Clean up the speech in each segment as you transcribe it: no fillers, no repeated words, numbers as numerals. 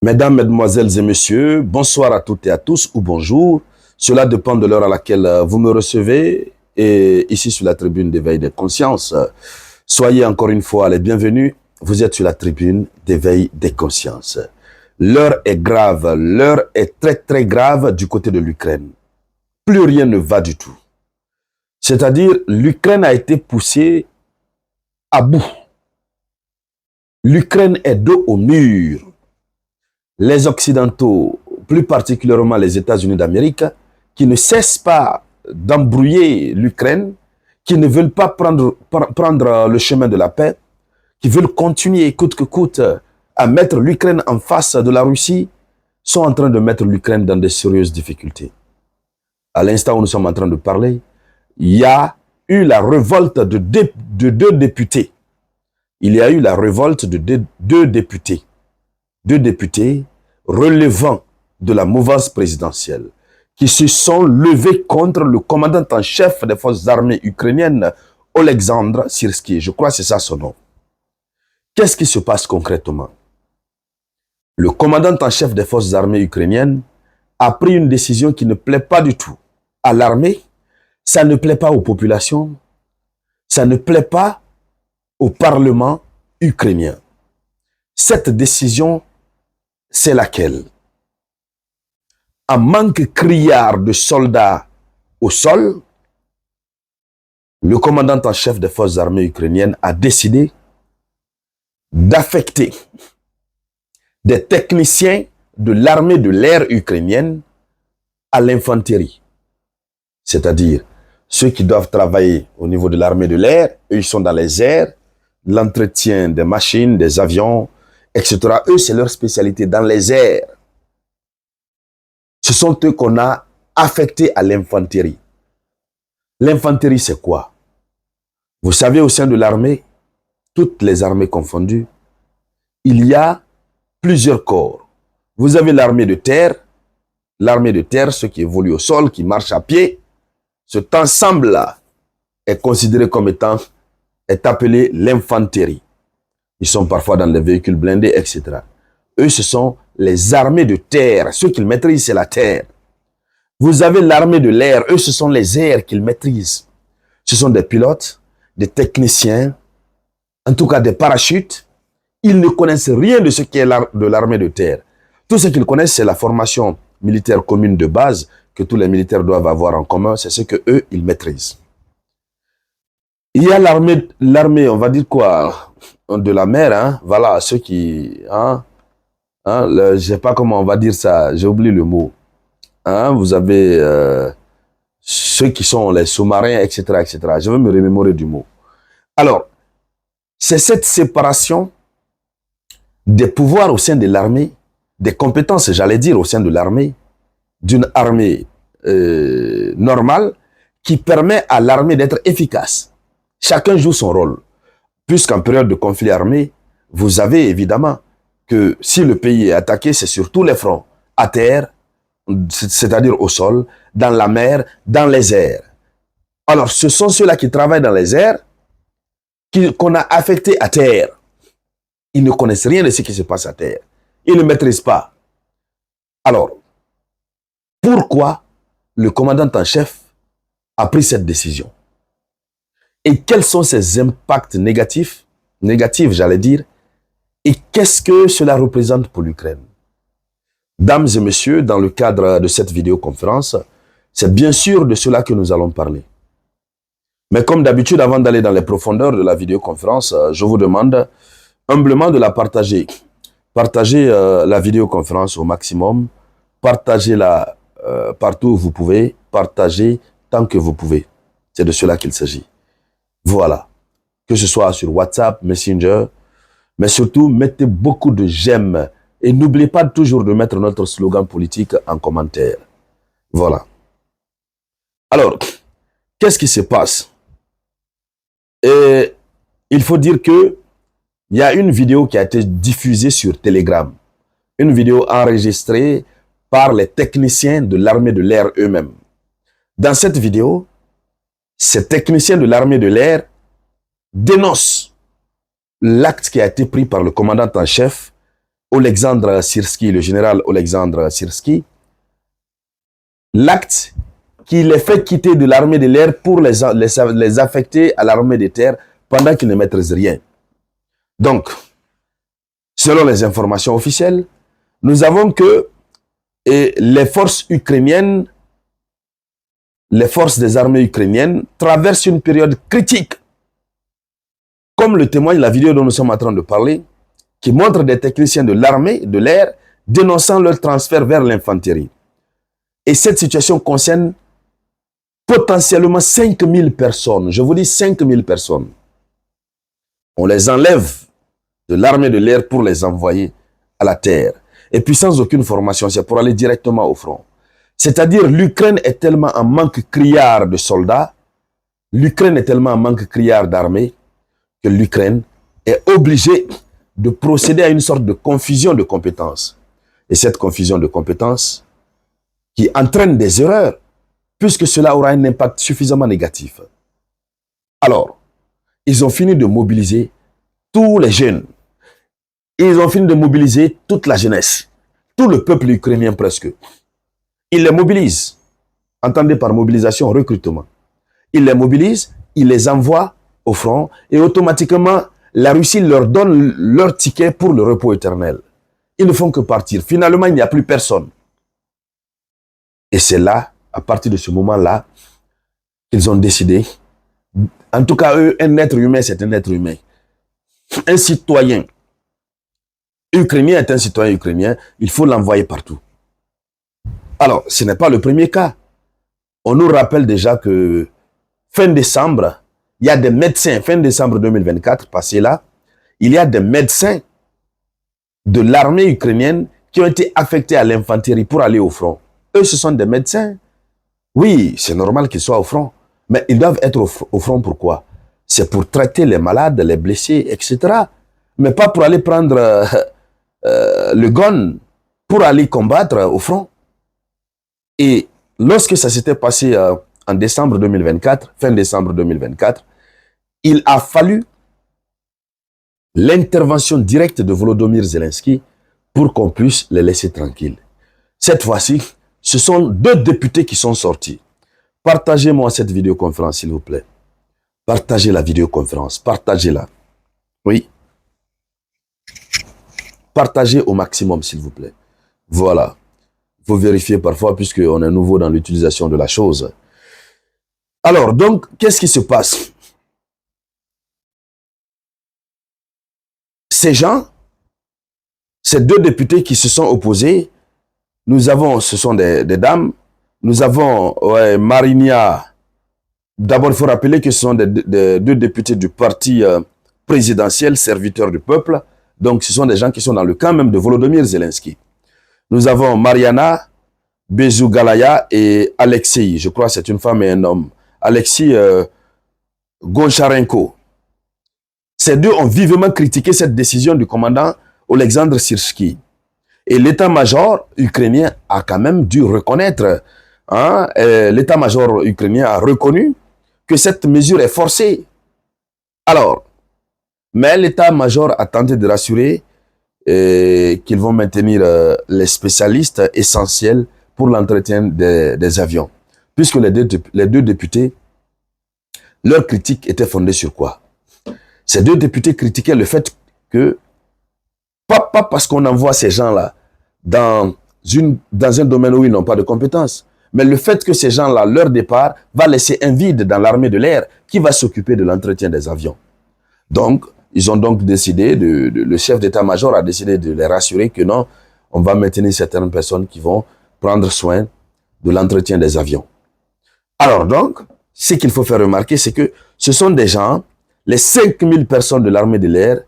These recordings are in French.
Mesdames, Mesdemoiselles et Messieurs, bonsoir à toutes et à tous ou bonjour. Cela dépend de l'heure à laquelle vous me recevez et ici sur la tribune d'éveil des consciences. Soyez encore une fois les bienvenus. Vous êtes sur la tribune d'éveil des consciences. L'heure est grave, l'heure est très très grave du côté de l'Ukraine. Plus rien ne va du tout. C'est-à-dire, l'Ukraine a été poussée à bout. L'Ukraine est dos au mur. Les Occidentaux, plus particulièrement les États-Unis d'Amérique, qui ne cessent pas d'embrouiller l'Ukraine, qui ne veulent pas prendre le chemin de la paix, qui veulent continuer coûte que coûte à mettre l'Ukraine en face de la Russie, sont en train de mettre l'Ukraine dans de sérieuses difficultés. À l'instant où nous sommes en train de parler, il y a eu la révolte de deux députés. Il y a eu la révolte de deux députés. Deux députés relevant de la mouvance présidentielle qui se sont levés contre le commandant en chef des forces armées ukrainiennes, Oleksandr Syrskyi. Je crois que c'est ça son nom. Qu'est-ce qui se passe concrètement? Le commandant en chef des forces armées ukrainiennes a pris une décision qui ne plaît pas du tout à l'armée, ça ne plaît pas aux populations, ça ne plaît pas au Parlement ukrainien. Cette décision, c'est laquelle? En manque criard de soldats au sol, le commandant en chef des forces armées ukrainiennes a décidé d'affecter des techniciens de l'armée de l'air ukrainienne à l'infanterie. C'est-à-dire, ceux qui doivent travailler au niveau de l'armée de l'air, eux, ils sont dans les airs, l'entretien des machines, des avions, etc. Eux, c'est leur spécialité dans les airs. Ce sont eux qu'on a affectés à l'infanterie. L'infanterie, c'est quoi? Vous savez, au sein de l'armée, toutes les armées confondues, il y a plusieurs corps. Vous avez l'armée de terre, ceux qui évoluent au sol, qui marchent à pied. Cet ensemble-là est considéré comme est appelé l'infanterie. Ils sont parfois dans les véhicules blindés, etc. Eux, ce sont les armées de terre. Ceux qu'ils maîtrisent, c'est la terre. Vous avez l'armée de l'air. Eux, ce sont les airs qu'ils maîtrisent. Ce sont des pilotes, des techniciens, en tout cas des parachutes. Ils ne connaissent rien de ce qui est de l'armée de terre. Tout ce qu'ils connaissent, c'est la formation militaire commune de base que tous les militaires doivent avoir en commun. C'est ce que eux, ils maîtrisent. Il y a l'armée, on va dire quoi, de la mer, hein, voilà, ceux qui, je ne sais pas comment on va dire ça, j'ai oublié le mot. Hein, vous avez ceux qui sont les sous-marins, etc., etc. Je vais me remémorer du mot. Alors, c'est cette séparation des pouvoirs au sein de l'armée, des compétences, j'allais dire, au sein de l'armée, d'une armée normale, qui permet à l'armée d'être efficace. Chacun joue son rôle. Puisqu'en période de conflit armé, vous avez évidemment que si le pays est attaqué, c'est sur tous les fronts, à terre, c'est-à-dire au sol, dans la mer, dans les airs. Alors, ce sont ceux-là qui travaillent dans les airs, qu'on a affectés à terre. Ils ne connaissent rien de ce qui se passe à terre. Ils ne maîtrisent pas. Alors, pourquoi le commandant en chef a pris cette décision? Et quels sont ses impacts négatifs, j'allais dire, et qu'est-ce que cela représente pour l'Ukraine? Dames et messieurs, dans le cadre de cette vidéoconférence, c'est bien sûr de cela que nous allons parler. Mais comme d'habitude, avant d'aller dans les profondeurs de la vidéoconférence, je vous demande humblement de la partager. Partagez la vidéoconférence au maximum, partagez-la partout où vous pouvez, partagez tant que vous pouvez. C'est de cela qu'il s'agit. Voilà. Que ce soit sur WhatsApp, Messenger, mais surtout, mettez beaucoup de j'aime. Et n'oubliez pas toujours de mettre notre slogan politique en commentaire. Voilà. Alors, qu'est-ce qui se passe? Et il faut dire que il y a une vidéo qui a été diffusée sur Telegram. Une vidéo enregistrée par les techniciens de l'armée de l'air eux-mêmes. Dans cette vidéo, ces techniciens de l'armée de l'air dénoncent l'acte qui a été pris par le commandant en chef Oleksandr Syrski, le général Oleksandr Syrski, l'acte qui les fait quitter de l'armée de l'air pour les affecter à l'armée de terre pendant qu'ils ne maîtrisent rien. Donc, selon les informations officielles, nous avons que les forces ukrainiennes, les forces des armées ukrainiennes traversent une période critique, comme le témoigne la vidéo dont nous sommes en train de parler, qui montre des techniciens de l'armée de l'air dénonçant leur transfert vers l'infanterie. Et cette situation concerne potentiellement 5000 personnes. Je vous dis 5000 personnes. On les enlève de l'armée de l'air pour les envoyer à la terre. Et puis sans aucune formation, c'est pour aller directement au front. C'est-à-dire l'Ukraine est tellement en manque criard de soldats, l'Ukraine est tellement en manque criard d'armée, que l'Ukraine est obligée de procéder à une sorte de confusion de compétences. Et cette confusion de compétences qui entraîne des erreurs, puisque cela aura un impact suffisamment négatif. Alors, ils ont fini de mobiliser tous les jeunes. Ils ont fini de mobiliser toute la jeunesse, tout le peuple ukrainien presque. Ils les mobilisent. Entendez par mobilisation, recrutement. Ils les mobilisent, ils les envoient au front et automatiquement, la Russie leur donne leur ticket pour le repos éternel. Ils ne font que partir. Finalement, il n'y a plus personne. Et c'est là, à partir de ce moment-là, qu'ils ont décidé, en tout cas, eux, un être humain, c'est un être humain. Un citoyen ukrainien est un citoyen ukrainien, il faut l'envoyer partout. Alors, ce n'est pas le premier cas. On nous rappelle déjà que fin décembre, il y a des médecins, fin décembre 2024, passé là, il y a des médecins de l'armée ukrainienne qui ont été affectés à l'infanterie pour aller au front. Eux, ce sont des médecins. Oui, c'est normal qu'ils soient au front, mais ils doivent être au front pourquoi? C'est pour traiter les malades, les blessés, etc. Mais pas pour aller prendre le gun pour aller combattre au front. Et lorsque ça s'était passé en décembre 2024, fin décembre 2024, il a fallu l'intervention directe de Volodymyr Zelensky pour qu'on puisse les laisser tranquilles. Cette fois-ci, ce sont 2 députés qui sont sortis. Partagez-moi cette vidéoconférence, s'il vous plaît. Partagez la vidéoconférence, partagez-la. Oui. Partagez au maximum, s'il vous plaît. Voilà. Il faut vérifier parfois, puisqu'on est nouveau dans l'utilisation de la chose. Alors, donc, qu'est-ce qui se passe? Ces gens, ces 2 députés qui se sont opposés, nous avons, ce sont des dames, nous avons Marinia. D'abord, il faut rappeler que ce sont des 2 députés du parti présidentiel, serviteur du peuple. Donc, ce sont des gens qui sont dans le camp même de Volodymyr Zelensky. Nous avons Mariana Bezougalaya et Alexei. Je crois que c'est une femme et un homme. Alexei Goncharenko. Ces 2 ont vivement critiqué cette décision du commandant Oleksandr Syrski. Et l'état-major ukrainien a quand même dû reconnaître, hein, l'état-major ukrainien a reconnu que cette mesure est forcée. Alors, mais l'état-major a tenté de rassurer qu'ils vont maintenir les spécialistes essentiels pour l'entretien des avions. Puisque les deux députés, leur critique était fondée sur quoi? Ces 2 députés critiquaient le fait que, pas parce qu'on envoie ces gens-là dans un domaine où ils n'ont pas de compétences, mais le fait que ces gens-là, leur départ, va laisser un vide dans l'armée de l'air qui va s'occuper de l'entretien des avions. Donc, ils ont donc décidé, le chef d'état-major a décidé de les rassurer que non, on va maintenir certaines personnes qui vont prendre soin de l'entretien des avions. Alors donc, ce qu'il faut faire remarquer, c'est que ce sont des gens, les 5000 personnes de l'armée de l'air,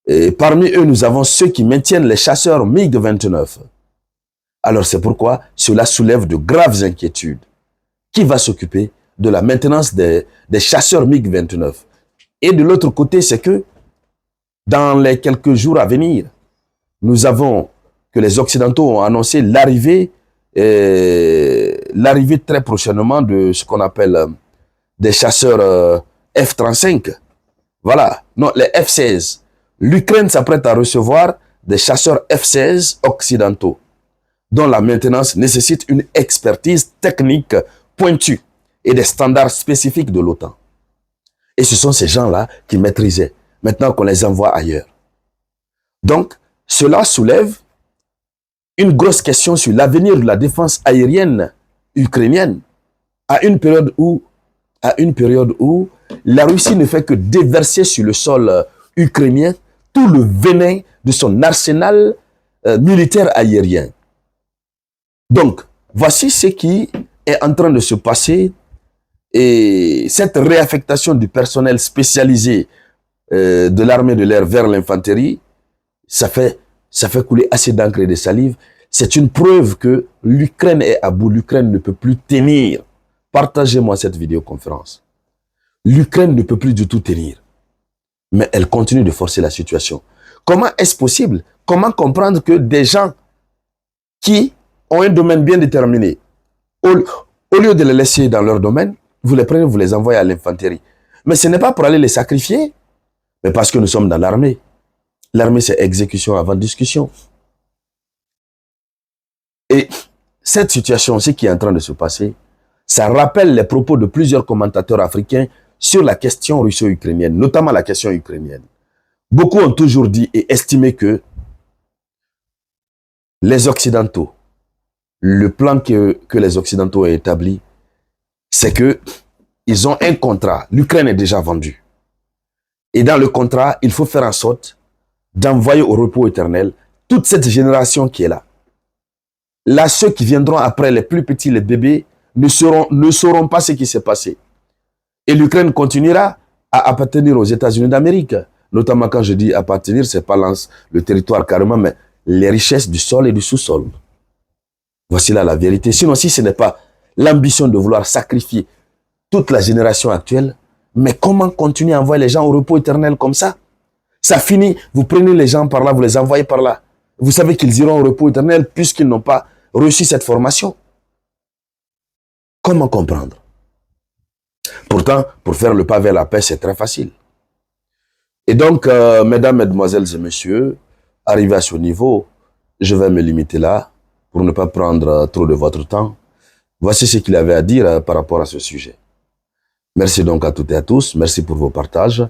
et parmi eux, nous avons ceux qui maintiennent les chasseurs MiG-29. Alors c'est pourquoi cela soulève de graves inquiétudes. Qui va s'occuper de la maintenance des chasseurs MiG-29? Et de l'autre côté, c'est que dans les quelques jours à venir, nous avons que les Occidentaux ont annoncé l'arrivée très prochainement de ce qu'on appelle des chasseurs F-35. Voilà, non, les F-16. L'Ukraine s'apprête à recevoir des chasseurs F-16 occidentaux, dont la maintenance nécessite une expertise technique pointue et des standards spécifiques de l'OTAN. Et ce sont ces gens-là qui maîtrisaient, maintenant qu'on les envoie ailleurs. Donc, cela soulève une grosse question sur l'avenir de la défense aérienne ukrainienne à une période où la Russie ne fait que déverser sur le sol ukrainien tout le venin de son arsenal militaire aérien. Donc, voici ce qui est en train de se passer et cette réaffectation du personnel spécialisé de l'armée de l'air vers l'infanterie, ça fait couler assez d'encre et de salive. C'est une preuve que l'Ukraine est à bout. L'Ukraine ne peut plus tenir. Partagez-moi cette vidéoconférence. L'Ukraine ne peut plus du tout tenir. Mais elle continue de forcer la situation. Comment est-ce possible? Comment comprendre que des gens qui ont un domaine bien déterminé, au lieu de les laisser dans leur domaine, vous les prenez, vous les envoyez à l'infanterie. Mais ce n'est pas pour aller les sacrifier, mais parce que nous sommes dans l'armée. L'armée, c'est exécution avant discussion. Et cette situation, ce qui est en train de se passer, ça rappelle les propos de plusieurs commentateurs africains sur la question russo-ukrainienne, notamment la question ukrainienne. Beaucoup ont toujours dit et estimé que les Occidentaux, le plan que les Occidentaux ont établi, c'est que ils ont un contrat. L'Ukraine est déjà vendue. Et dans le contrat, il faut faire en sorte d'envoyer au repos éternel toute cette génération qui est là. Là, ceux qui viendront après, les plus petits, les bébés, ne sauront pas ce qui s'est passé. Et l'Ukraine continuera à appartenir aux États-Unis d'Amérique. Notamment quand je dis appartenir, c'est pas le territoire carrément, mais les richesses du sol et du sous-sol. Voici là la vérité. Sinon, si ce n'est pas l'ambition de vouloir sacrifier toute la génération actuelle, mais comment continuer à envoyer les gens au repos éternel comme ça? Ça finit, vous prenez les gens par là, vous les envoyez par là. Vous savez qu'ils iront au repos éternel puisqu'ils n'ont pas reçu cette formation. Comment comprendre? Pourtant, pour faire le pas vers la paix, c'est très facile. Et donc, mesdames, mesdemoiselles et messieurs, arrivé à ce niveau, je vais me limiter là pour ne pas prendre trop de votre temps. Voici ce qu'il avait à dire par rapport à ce sujet. Merci donc à toutes et à tous. Merci pour vos partages.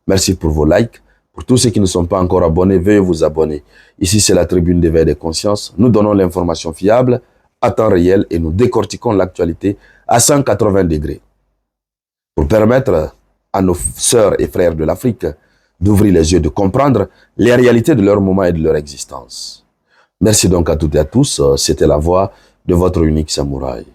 Merci pour vos likes. Pour tous ceux qui ne sont pas encore abonnés, veuillez vous abonner. Ici, c'est la tribune d'éveil des consciences. Nous donnons l'information fiable, à temps réel, et nous décortiquons l'actualité à 180 degrés. Pour permettre à nos sœurs et frères de l'Afrique d'ouvrir les yeux, de comprendre les réalités de leur moment et de leur existence. Merci donc à toutes et à tous. C'était la voix de votre unique samouraï.